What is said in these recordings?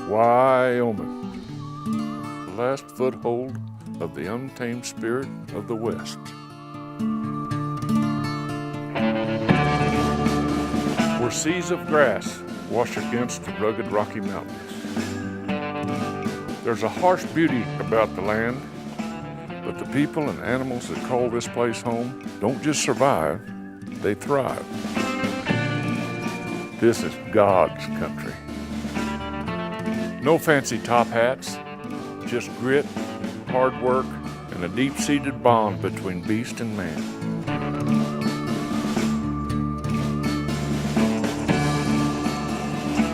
Wyoming, the last foothold of the untamed spirit of the West. Where seas of grass wash against the rugged Rocky Mountains. There's a harsh beauty about the land, but the people and animals that call this place home don't just survive, they thrive. This is God's country. No fancy top hats, just grit, hard work, and a deep-seated bond between beast and man.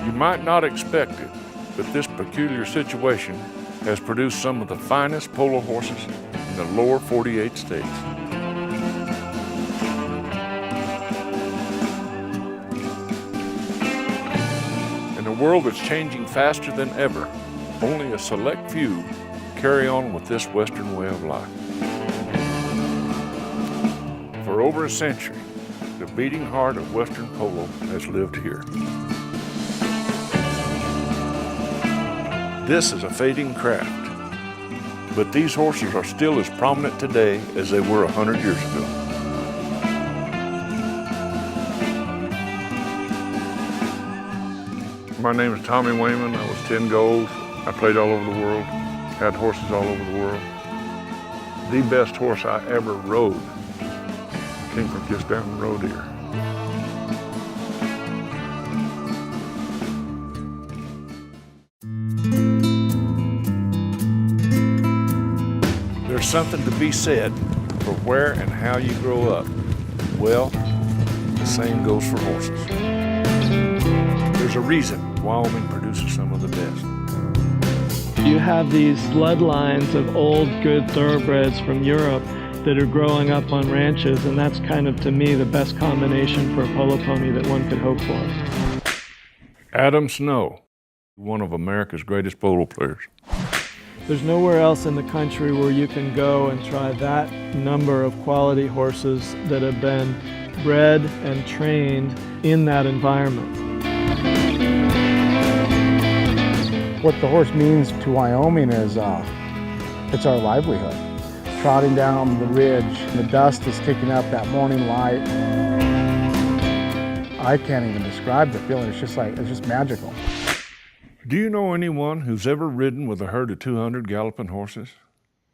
You might not expect it, but this peculiar situation has produced some of the finest polo horses in the lower 48 states. In a world that's changing faster than ever, only a select few carry on with this Western way of life. For over a century, the beating heart of Western polo has lived here. This is a fading craft, but these horses are still as prominent today as they were 100 years ago. My name is Tommy Wyoming. I was 10 goals. I played all over the world, had horses all over the world. The best horse I ever rode came from just down the road here. There's something to be said for where and how you grow up. Well, the same goes for horses. There's a reason Wyoming produces some of the best. You have these bloodlines of old, good thoroughbreds from Europe that are growing up on ranches, and that's kind of, to me, the best combination for a polo pony that one could hope for. Adam Snow, one of America's greatest polo players. There's nowhere else in the country where you can go and try that number of quality horses that have been bred and trained in that environment. What the horse means to Wyoming is it's our livelihood. Trotting down the ridge, the dust is kicking up, that morning light. I can't even describe the feeling. It's just magical. Do you know anyone who's ever ridden with a herd of 200 galloping horses?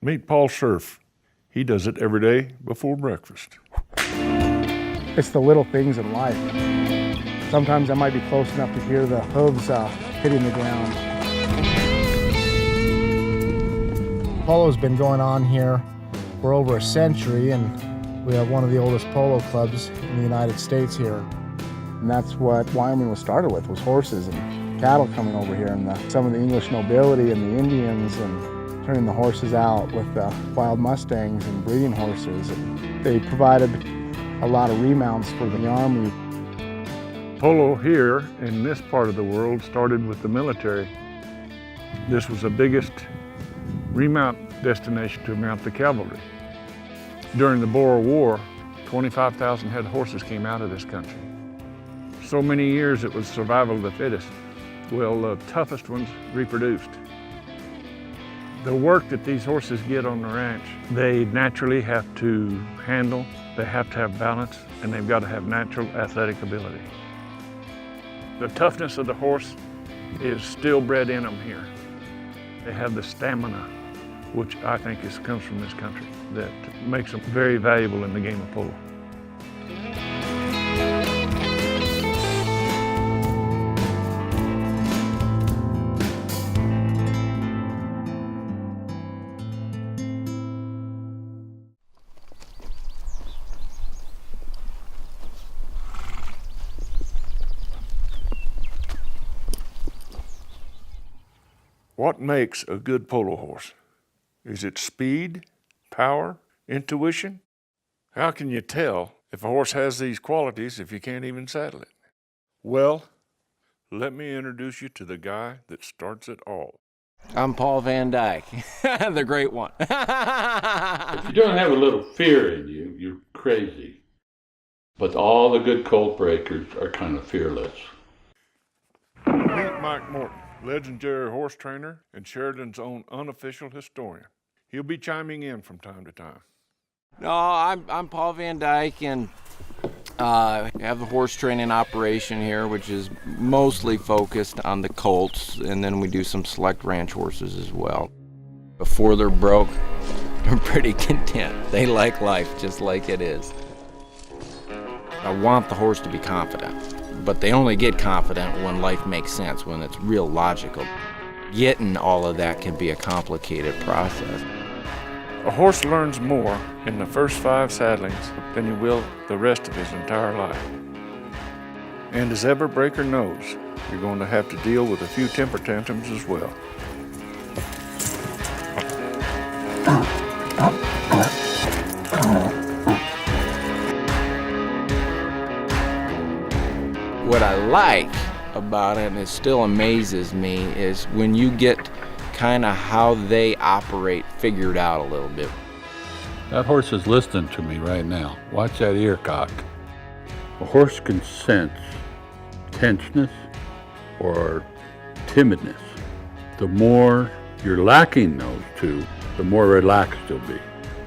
Meet Paul Surf. He does it every day before breakfast. It's the little things in life. Sometimes I might be close enough to hear the hooves hitting the ground. Polo's been going on here for over a century, and we have one of the oldest polo clubs in the United States here. And that's what Wyoming was started with, was horses and cattle coming over here, and some of the English nobility and the Indians, and turning the horses out with wild Mustangs and breeding horses. And they provided a lot of remounts for the Army. Polo here in this part of the world started with the military. This was the biggest remount destination to mount the cavalry. During the Boer War, 25,000 head horses came out of this country. So many years it was survival of the fittest. Well, the toughest ones reproduced. The work that these horses get on the ranch, they naturally have to handle, they have to have balance, and they've got to have natural athletic ability. The toughness of the horse is still bred in them here. They have the stamina, which I think comes from this country, that makes them very valuable in the game of polo. What makes a good polo horse? Is it speed, power, intuition? How can you tell if a horse has these qualities if you can't even saddle it? Well, let me introduce you to the guy that starts it all. I'm Paul Van Dyke, the great one. If you don't have a little fear in you, you're crazy. But all the good colt breakers are kind of fearless. Meet Mike Morton, legendary horse trainer and Sheridan's own unofficial historian. He'll be chiming in from time to time. No, I'm Paul Van Dyke, and I have the horse training operation here, which is mostly focused on the colts, and then we do some select ranch horses as well. Before they're broke, they're pretty content. They like life just like it is. I want the horse to be confident, but they only get confident when life makes sense, when it's real logical. Getting all of that can be a complicated process. A horse learns more in the first 5 saddlings than he will the rest of his entire life. And as every breaker knows, you're going to have to deal with a few temper tantrums as well. What I like about it, and it still amazes me, is when you get kind of how they operate figured out a little bit. That horse is listening to me right now. Watch that ear cock. A horse can sense tenseness or timidness. The more you're lacking those two, the more relaxed you'll be.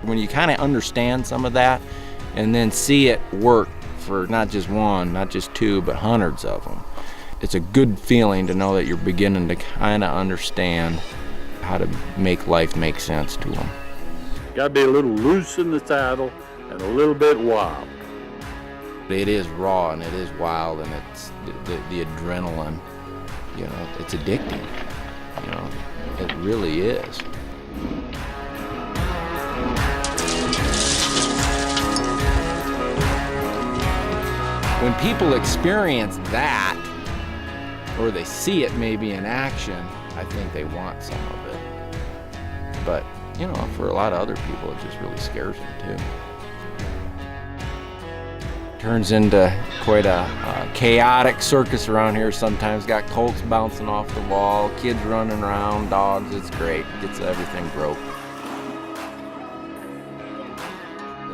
When you kind of understand some of that and then see it work for not just one, not just two, but hundreds of them, it's a good feeling to know that you're beginning to kind of understand how to make life make sense to them. Got to be a little loose in the saddle and a little bit wild. It is raw and it is wild, and it's the adrenaline, you know, it's addicting, you know, it really is. When people experience that, or they see it maybe in action, I think they want some of it. But, you know, for a lot of other people, it just really scares them too. Turns into quite a chaotic circus around here sometimes. Got colts bouncing off the wall, kids running around, dogs, it's great. Gets everything broke.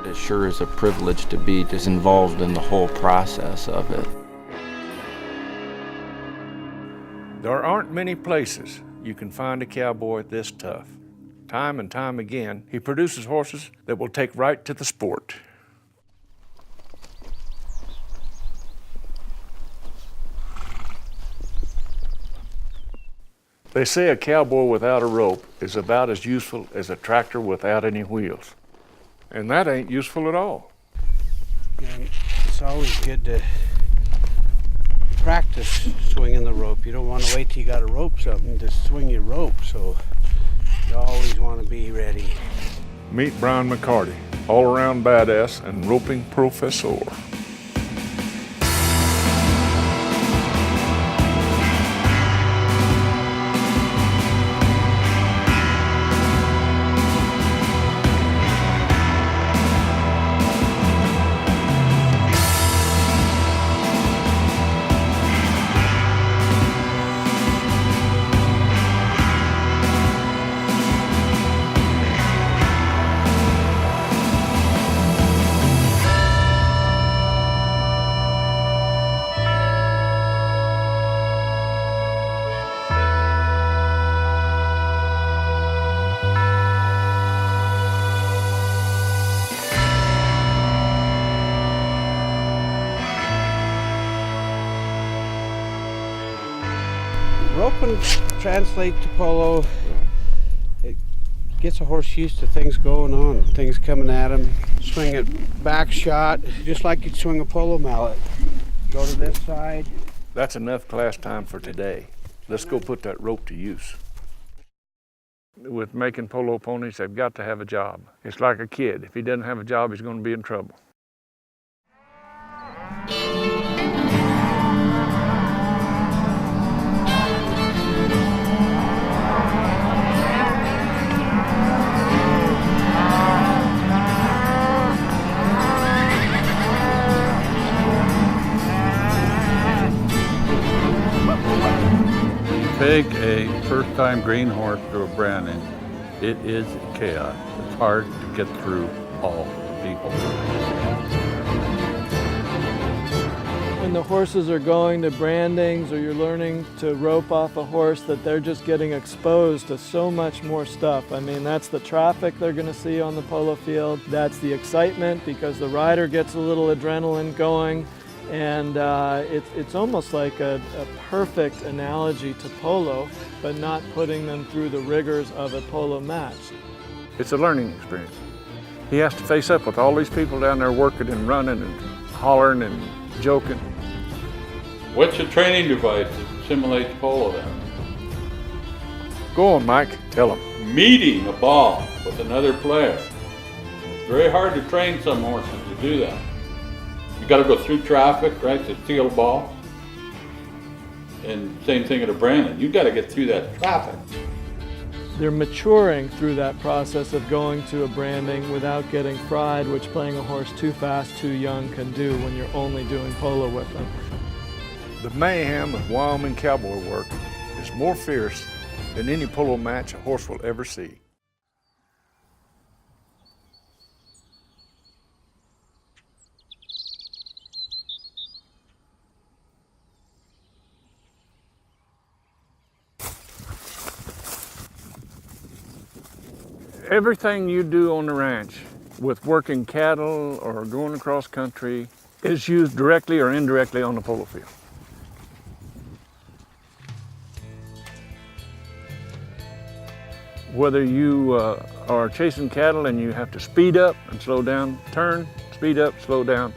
It sure is a privilege to be just involved in the whole process of it. There aren't many places you can find a cowboy this tough. Time and time again, he produces horses that will take right to the sport. They say a cowboy without a rope is about as useful as a tractor without any wheels. And that ain't useful at all. And it's always good to practice swinging the rope. You don't want to wait till you got to rope something to swing your rope, so you always want to be ready. Meet Brian McCarty, all-around badass and roping professor. Roping translates to polo. It gets a horse used to things going on, things coming at him. Swing it back shot, just like you'd swing a polo mallet. Go to this side. That's enough class time for today. Let's go put that rope to use. With making polo ponies, they've got to have a job. It's like a kid. If he doesn't have a job, he's going to be in trouble. Take a first-time green horse to a branding. It is chaos. It's hard to get through all the people. When when the horses are going to brandings or you're learning to rope off a horse, that they're just getting exposed to so much more stuff. I mean, that's the traffic they're going to see on the polo field. That's the excitement because the rider gets a little adrenaline going. And it's almost like a perfect analogy to polo, but not putting them through the rigors of a polo match. It's a learning experience. He has to face up with all these people down there working and running and hollering and joking. What's a training device that simulates polo then? Go on, Mike, tell him. Meeting a ball with another player. It's very hard to train some horses to do that. You got to go through traffic, right, to steal a ball. And same thing at a branding. You got to get through that traffic. They're maturing through that process of going to a branding without getting fried, which playing a horse too fast, too young can do when you're only doing polo with them. The mayhem of Wyoming cowboy work is more fierce than any polo match a horse will ever see. Everything you do on the ranch with working cattle or going across country is used directly or indirectly on the polo field. Whether you are chasing cattle and you have to speed up and slow down, turn, speed up, slow down,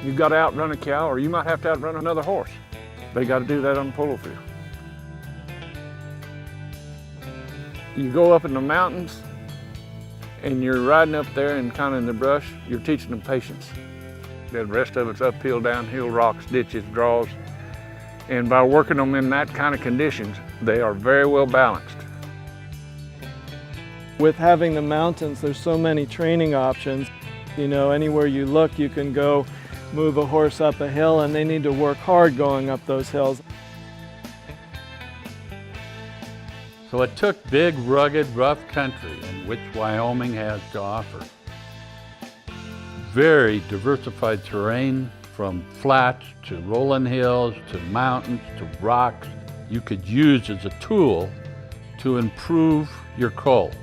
you've got to outrun a cow or you might have to outrun another horse. They got to do that on the polo field. You go up in the mountains and you're riding up there and kind of in the brush, you're teaching them patience. The rest of it's uphill, downhill, rocks, ditches, draws. And by working them in that kind of conditions, they are very well balanced. With having the mountains, there's so many training options. You know, anywhere you look, you can go move a horse up a hill and they need to work hard going up those hills. So it took big, rugged, rough country, in which Wyoming has to offer. Very diversified terrain, from flats to rolling hills to mountains to rocks, you could use as a tool to improve your colt.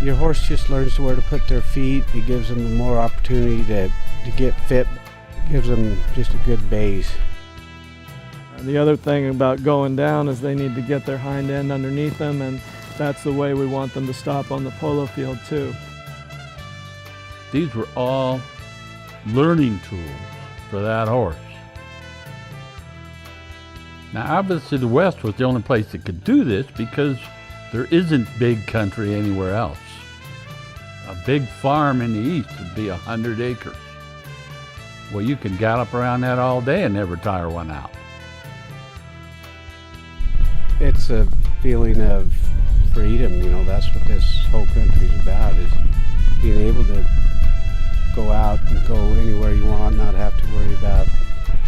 Your horse just learns where to put their feet. It gives them more opportunity to get fit. Gives them just a good base. The other thing about going down is they need to get their hind end underneath them, and that's the way we want them to stop on the polo field too. These were all learning tools for that horse. Now obviously the West was the only place that could do this because there isn't big country anywhere else. A big farm in the East would be 100 acres. Well, you can gallop around that all day and never tire one out. It's a feeling of freedom, you know, that's what this whole country is about, is being able to go out and go anywhere you want, not have to worry about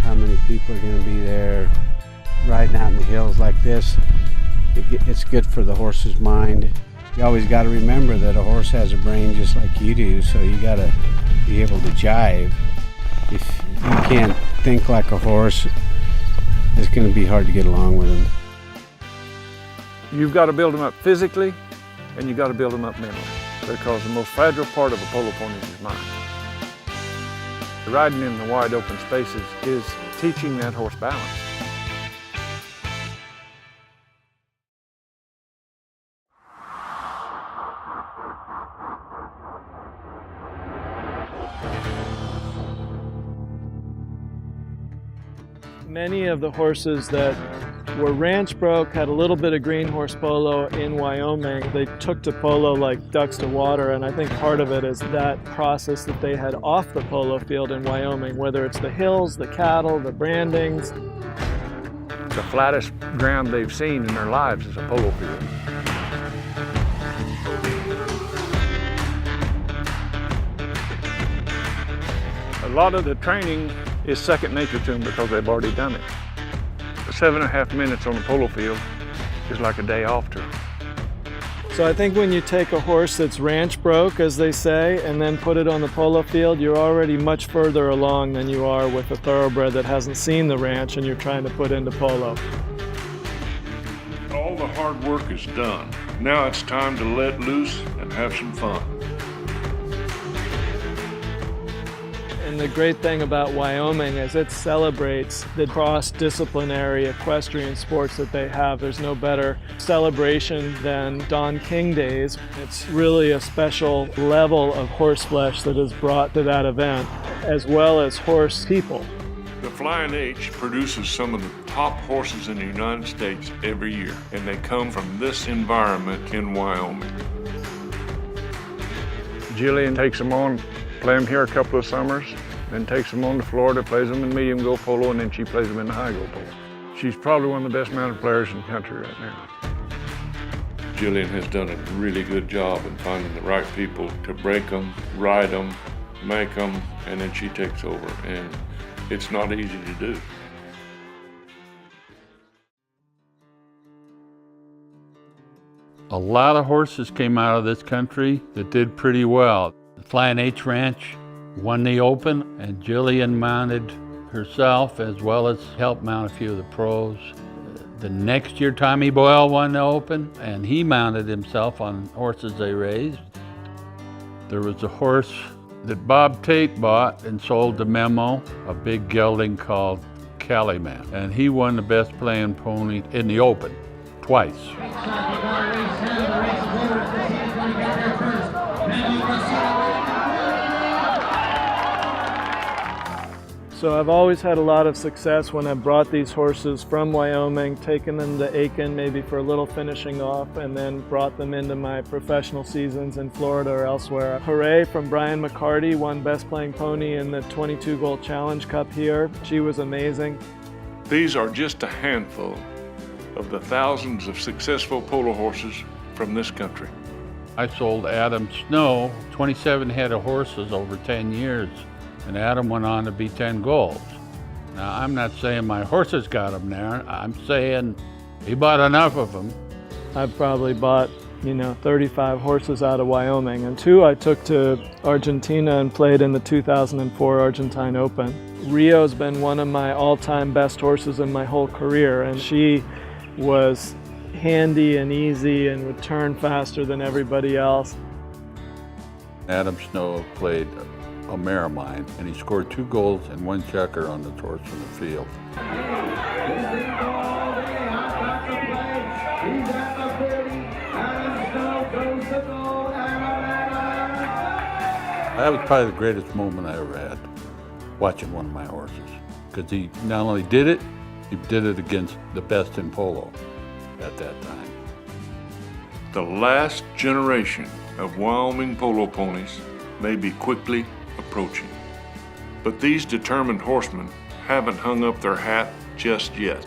how many people are going to be there. Riding out in the hills like this, it's good for the horse's mind. You always got to remember that a horse has a brain just like you do, so you got to be able to jive. If you can't think like a horse, it's going to be hard to get along with him. You've got to build them up physically and you've got to build them up mentally, because the most fragile part of a polo pony is his mind. Riding in the wide open spaces is teaching that horse balance. Many of the horses that were ranch broke had a little bit of green horse polo in Wyoming. They took to polo like ducks to water, and I think part of it is that process that they had off the polo field in Wyoming, whether it's the hills, the cattle, the brandings. The flattest ground they've seen in their lives is a polo field. A lot of the training is second nature to them because they've already done it. 7.5 minutes on the polo field is like a day off to them. So I think when you take a horse that's ranch broke, as they say, and then put it on the polo field, you're already much further along than you are with a thoroughbred that hasn't seen the ranch and you're trying to put into polo. All the hard work is done. Now it's time to let loose and have some fun. And the great thing about Wyoming is it celebrates the cross-disciplinary equestrian sports that they have. There's no better celebration than Don King Days. It's really a special level of horse flesh that is brought to that event, as well as horse people. The Flying H produces some of the top horses in the United States every year, and they come from this environment in Wyoming. Jillian takes them on, play them here a couple of summers, then takes them on to Florida, plays them in medium go polo, and then she plays them in the high go polo. She's probably one of the best mounted players in the country right now. Jillian has done a really good job in finding the right people to break them, ride them, make them, and then she takes over. And it's not easy to do. A lot of horses came out of this country that did pretty well. The Flying H Ranch won the Open, and Jillian mounted herself as well as helped mount a few of the pros. The next year, Tommy Boyle won the Open, and he mounted himself on horses they raised. There was a horse that Bob Tate bought and sold to Memo, a big gelding called Calumet, and he won the best playing pony in the Open twice. So I've always had a lot of success when I've brought these horses from Wyoming, taken them to Aiken maybe for a little finishing off, and then brought them into my professional seasons in Florida or elsewhere. Hooray from Brian McCarty, won Best Playing Pony in the 22 Gold Challenge Cup here. She was amazing. These are just a handful of the thousands of successful polo horses from this country. I sold Adam Snow 27 head of horses over 10 years, and Adam went on to be 10 golds. Now, I'm not saying my horses got him there. I'm saying he bought enough of them. I've probably bought, 35 horses out of Wyoming, and 2 I took to Argentina and played in the 2004 Argentine Open. Rio's been one of my all-time best horses in my whole career, and she was handy and easy and would turn faster than everybody else. Adam Snow played a mare of mine, and he scored 2 goals and 1 checker on the torch from the field. That was probably the greatest moment I ever had, watching one of my horses, because he not only did it, he did it against the best in polo at that time. The last generation of Wyoming polo ponies may be quickly approaching, but these determined horsemen haven't hung up their hat just yet.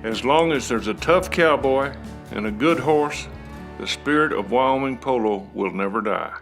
As long as there's a tough cowboy and a good horse, the spirit of Wyoming polo will never die.